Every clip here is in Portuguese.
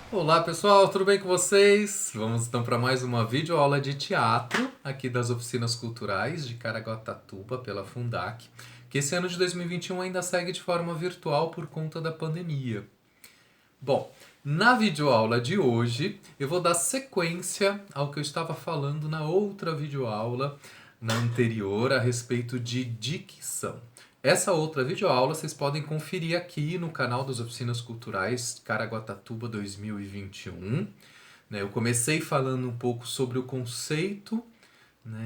Olá pessoal, tudo bem com vocês? Vamos então para mais uma videoaula de teatro aqui das Oficinas Culturais de Caraguatatuba pela Fundac, que esse ano de 2021 ainda segue de forma virtual por conta da pandemia. Bom, na videoaula de hoje eu vou dar sequência ao que eu estava falando na outra videoaula, na anterior, a respeito de dicção. Essa outra videoaula vocês podem conferir aqui no canal das Oficinas Culturais Caraguatatuba 2021. Eu comecei falando um pouco sobre o conceito,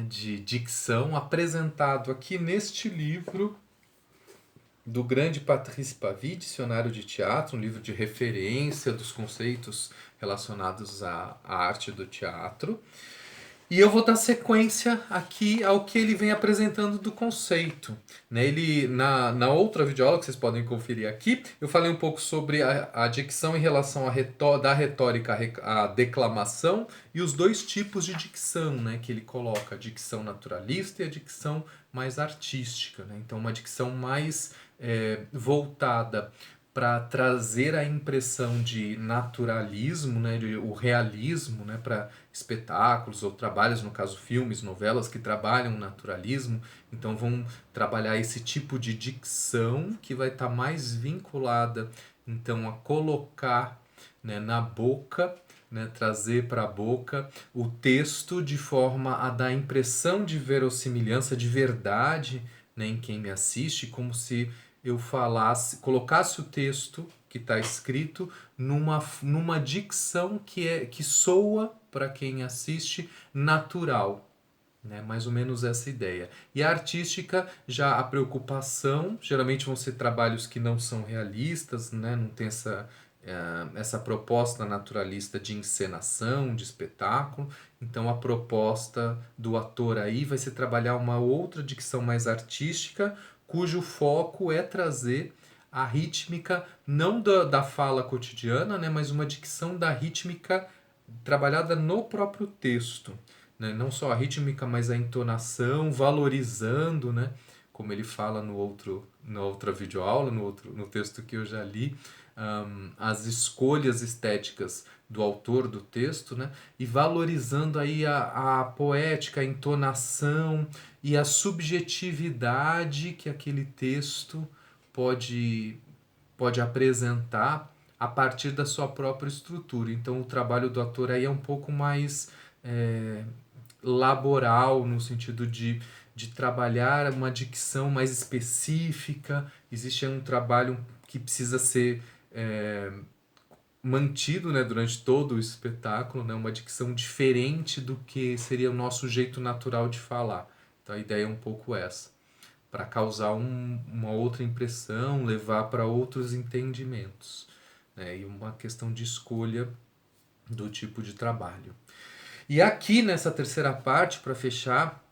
de dicção apresentado aqui neste livro do grande Patrice Pavis, Dicionário de Teatro, um livro de referência dos conceitos relacionados à arte do teatro. E eu vou dar sequência aqui ao que ele vem apresentando do conceito. Ele, na outra videoaula, que vocês podem conferir aqui, eu falei um pouco sobre a dicção em relação da retórica à declamação e os dois tipos de dicção, que ele coloca, a dicção naturalista e a dicção mais artística. Então, uma dicção mais voltada para trazer a impressão de naturalismo, o realismo, para espetáculos ou trabalhos, no caso filmes, novelas que trabalham o naturalismo. Então vão trabalhar esse tipo de dicção que vai estar mais vinculada então a colocar, na boca, trazer para a boca o texto de forma a dar a impressão de verossimilhança, de verdade, em quem me assiste, como se eu colocasse o texto que está escrito numa dicção que soa para quem assiste natural. Mais ou menos essa ideia. E a artística, já a preocupação, geralmente vão ser trabalhos que não são realistas, não tem essa proposta naturalista de encenação, de espetáculo. Então a proposta do ator aí vai ser trabalhar uma outra dicção mais artística, cujo foco é trazer a rítmica, não da fala cotidiana, mas uma dicção da rítmica trabalhada no próprio texto. Não só a rítmica, mas a entonação, valorizando, como ele fala na outra videoaula, no texto que eu já li, as escolhas estéticas do autor do texto, e valorizando aí a poética, a entonação e a subjetividade que aquele texto pode apresentar a partir da sua própria estrutura. Então o trabalho do ator aí é um pouco mais laboral, no sentido de trabalhar uma dicção mais específica. Existe um trabalho que precisa ser mantido, durante todo o espetáculo, uma dicção diferente do que seria o nosso jeito natural de falar. Então a ideia é um pouco essa, para causar uma outra impressão, levar para outros entendimentos, e uma questão de escolha do tipo de trabalho. E aqui nessa terceira parte, para fechar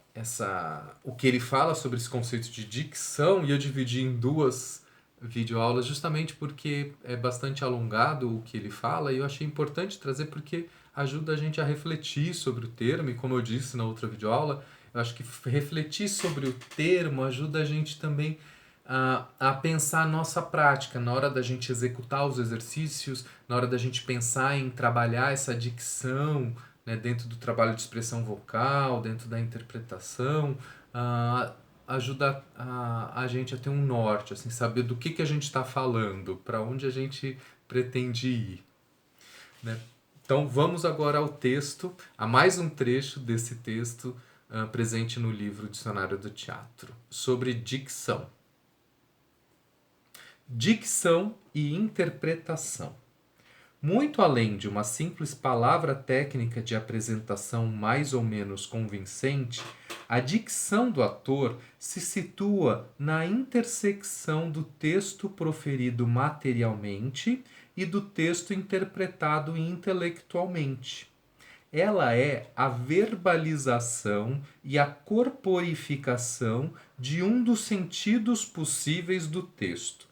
o que ele fala sobre esse conceito de dicção, e eu dividi em duas videoaulas justamente porque é bastante alongado o que ele fala, e eu achei importante trazer porque ajuda a gente a refletir sobre o termo, e como eu disse na outra videoaula, eu acho que refletir sobre o termo ajuda a gente também a pensar a nossa prática, na hora da gente executar os exercícios, na hora da gente pensar em trabalhar essa dicção, dentro do trabalho de expressão vocal, dentro da interpretação, ajuda a gente a ter um norte, assim, saber do que a gente está falando, para onde a gente pretende ir. Então vamos agora ao texto, a mais um trecho desse texto presente no livro Dicionário do Teatro, sobre dicção. Dicção e interpretação. Muito além de uma simples palavra técnica de apresentação mais ou menos convincente, a dicção do ator se situa na intersecção do texto proferido materialmente e do texto interpretado intelectualmente. Ela é a verbalização e a corporificação de um dos sentidos possíveis do texto.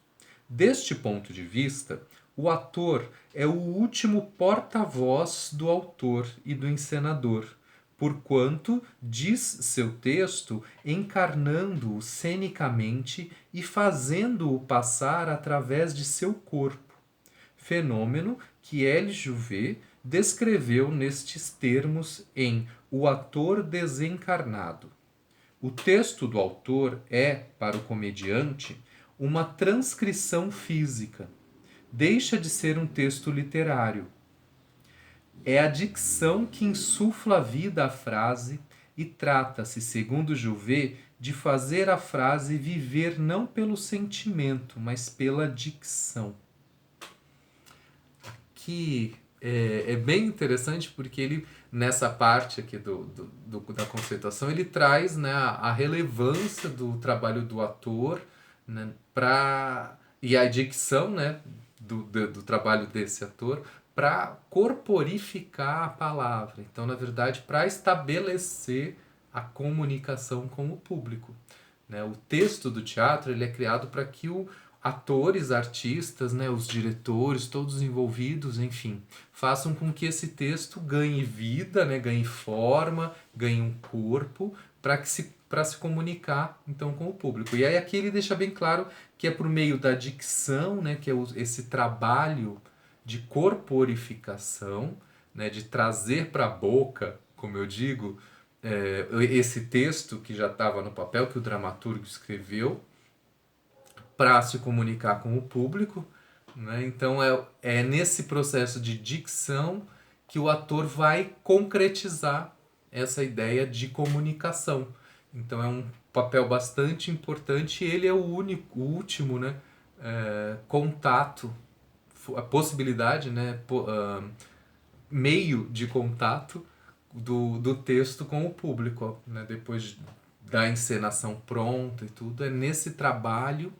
Deste ponto de vista, o ator é o último porta-voz do autor e do encenador, porquanto diz seu texto encarnando-o cenicamente e fazendo-o passar através de seu corpo, fenômeno que L. Jouvet descreveu nestes termos em O Ator Desencarnado. O texto do autor é, para o comediante, uma transcrição física. Deixa de ser um texto literário. É a dicção que insufla vida à frase e trata-se, segundo Jouvet, de fazer a frase viver não pelo sentimento, mas pela dicção. Que é bem interessante porque ele, nessa parte aqui da conceituação, ele traz, né, a relevância do trabalho do ator, né, e a dicção, né, do trabalho desse ator para corporificar a palavra. Então, na verdade, para estabelecer a comunicação com o público. Né? O texto do teatro ele é criado para que atores, artistas, né, os diretores, todos os envolvidos, enfim, façam com que esse texto ganhe vida, né, ganhe forma, ganhe um corpo, para se comunicar então com o público. E aí aqui ele deixa bem claro que é por meio da dicção, né, que é esse trabalho de corporificação, né, de trazer para a boca, como eu digo, esse texto que já estava no papel, que o dramaturgo escreveu, para se comunicar com o público. Né? Então é nesse processo de dicção que o ator vai concretizar essa ideia de comunicação. Então é um papel bastante importante e ele é o último, né, contato, a possibilidade, né, meio de contato do texto com o público. Né? Depois da encenação pronta e tudo, é nesse trabalho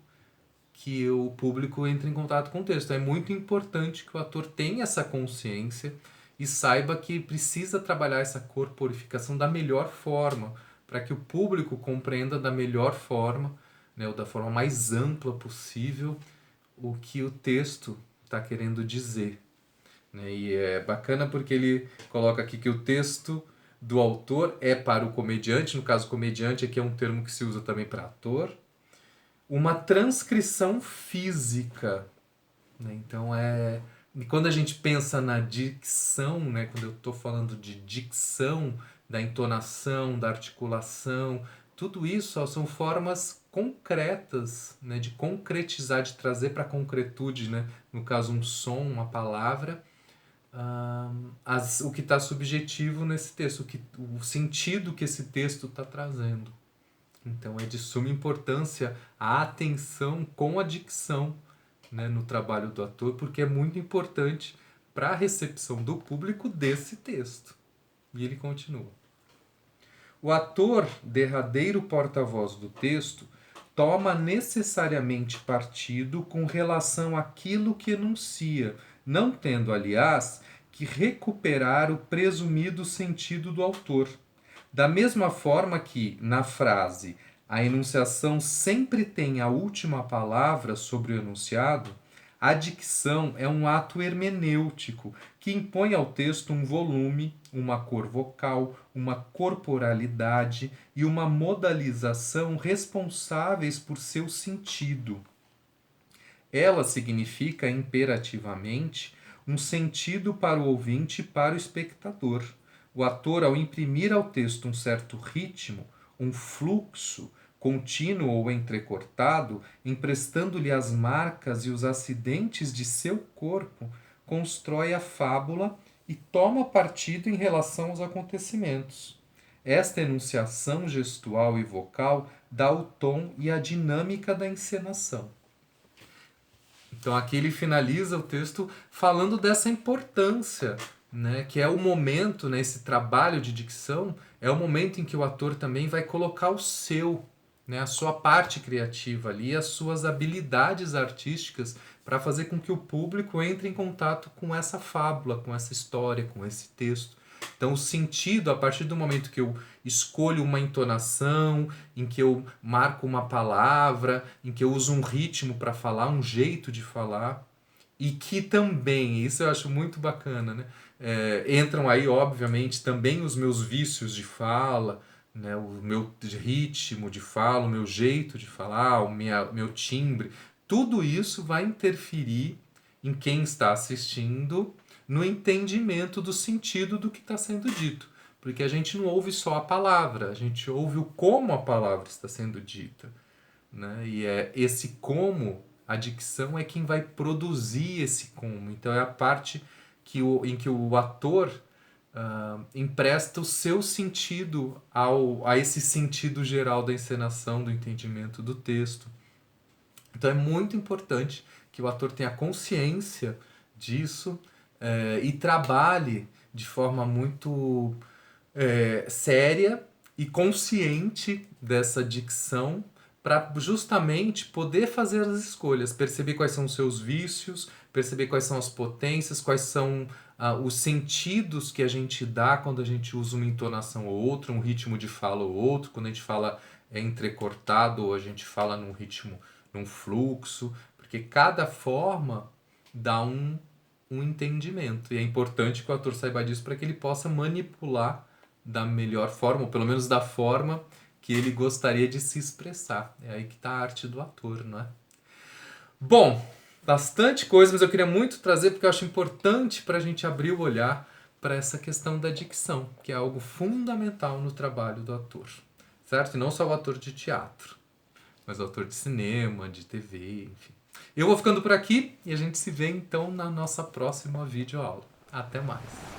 que o público entra em contato com o texto. É muito importante que o ator tenha essa consciência e saiba que precisa trabalhar essa corporificação da melhor forma, para que o público compreenda da melhor forma, né, ou da forma mais ampla possível, o que o texto está querendo dizer. Né? E é bacana porque ele coloca aqui que o texto do autor é para o comediante, no caso comediante aqui é um termo que se usa também para ator, uma transcrição física. Né? Então quando a gente pensa na dicção, né? Quando eu estou falando de dicção, da entonação, da articulação, tudo isso são formas concretas, né? De concretizar, de trazer para a concretude, né? No caso um som, uma palavra, o que está subjetivo nesse texto, o sentido que esse texto está trazendo. Então é de suma importância a atenção com a dicção, né, no trabalho do ator, porque é muito importante para a recepção do público desse texto. E ele continua. O ator, derradeiro porta-voz do texto, toma necessariamente partido com relação àquilo que enuncia, não tendo, aliás, que recuperar o presumido sentido do autor. Da mesma forma que, na frase, a enunciação sempre tem a última palavra sobre o enunciado, a dicção é um ato hermenêutico que impõe ao texto um volume, uma cor vocal, uma corporalidade e uma modalização responsáveis por seu sentido. Ela significa imperativamente um sentido para o ouvinte e para o espectador. O ator, ao imprimir ao texto um certo ritmo, um fluxo contínuo ou entrecortado, emprestando-lhe as marcas e os acidentes de seu corpo, constrói a fábula e toma partido em relação aos acontecimentos. Esta enunciação gestual e vocal dá o tom e a dinâmica da encenação. Então aqui ele finaliza o texto falando dessa importância, né, que é o momento, né, esse trabalho de dicção, é o momento em que o ator também vai colocar o seu, né, a sua parte criativa ali, as suas habilidades artísticas para fazer com que o público entre em contato com essa fábula, com essa história, com esse texto. Então o sentido, a partir do momento que eu escolho uma entonação, em que eu marco uma palavra, em que eu uso um ritmo para falar, um jeito de falar, e que também, isso eu acho muito bacana, né? Entram aí, obviamente, também os meus vícios de fala, né? O meu ritmo de fala, o meu jeito de falar, meu timbre, tudo isso vai interferir em quem está assistindo no entendimento do sentido do que está sendo dito. Porque a gente não ouve só a palavra, a gente ouve o como a palavra está sendo dita, né? E é esse como, a dicção é quem vai produzir esse como. Então é a parte em que o ator empresta o seu sentido a esse sentido geral da encenação, do entendimento do texto. Então é muito importante que o ator tenha consciência disso e trabalhe de forma muito séria e consciente dessa dicção para justamente poder fazer as escolhas, perceber quais são os seus vícios, perceber quais são as potências, quais são os sentidos que a gente dá quando a gente usa uma entonação ou outra, um ritmo de fala ou outro, quando a gente fala entrecortado ou a gente fala num ritmo, num fluxo, porque cada forma dá um entendimento. E é importante que o ator saiba disso para que ele possa manipular da melhor forma, ou pelo menos da forma que ele gostaria de se expressar. É aí que está a arte do ator, não é? Bom, bastante coisa, mas eu queria muito trazer porque eu acho importante para a gente abrir o olhar para essa questão da dicção, que é algo fundamental no trabalho do ator, certo? E não só o ator de teatro, mas o ator de cinema, de TV, enfim. Eu vou ficando por aqui e a gente se vê então na nossa próxima videoaula. Até mais!